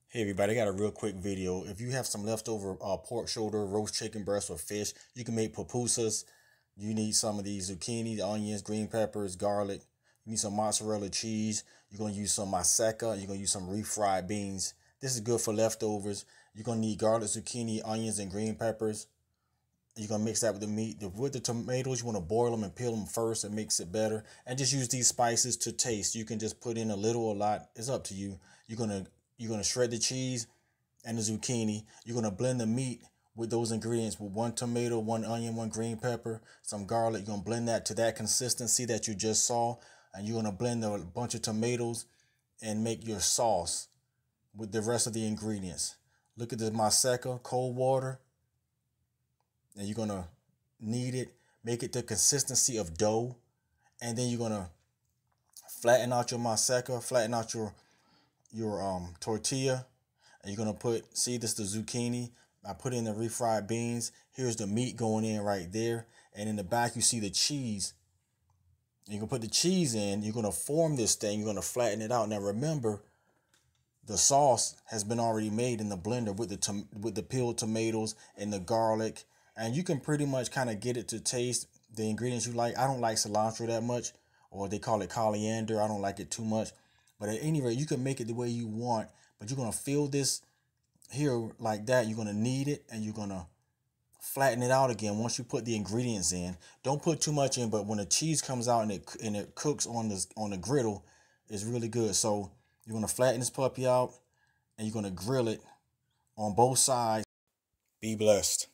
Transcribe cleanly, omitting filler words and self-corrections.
Hey everybody, I got a real quick video. If you have some leftover pork shoulder, roast chicken breast, or fish, you can make pupusas. You need some of these zucchini, onions, green peppers, garlic. You need some mozzarella cheese. You're going to use some maseca. You're going to use some refried beans. This is good for leftovers. You're going to need garlic, zucchini, onions, and green peppers. You're going to mix that with the meat. With the tomatoes, you want to boil them and peel them first. It makes it better. And just use these spices to taste. You can just put in a little or a lot. It's up to you. You're gonna shred the cheese and the zucchini. You're gonna blend the meat with those ingredients with one tomato, one onion, one green pepper, some garlic. You're gonna blend that to that consistency that you just saw. And you're gonna blend a bunch of tomatoes and make your sauce with the rest of the ingredients. Look at the maseca, cold water, and you're gonna knead it, make it the consistency of dough, and then you're gonna flatten out your maseca, flatten out your tortilla, and you're gonna see this is the zucchini. I put in the refried beans. Here's the meat going in right there, and in the back you see the cheese. You can put the cheese in. You're gonna form this thing. You're gonna flatten it out. Now remember, the sauce has been already made in the blender with the peeled tomatoes and the garlic, and you can pretty much kind of get it to taste the ingredients you like. I don't like cilantro that much, or they call it coriander. I don't like it too much, but at any rate, you can make it the way you want. But you're gonna fill this here like that. You're gonna knead it, and you're gonna flatten it out again once you put the ingredients in. Don't put too much in, but when the cheese comes out and it cooks on the griddle, it's really good. So you're gonna flatten this puppy out, and you're gonna grill it on both sides. Be blessed.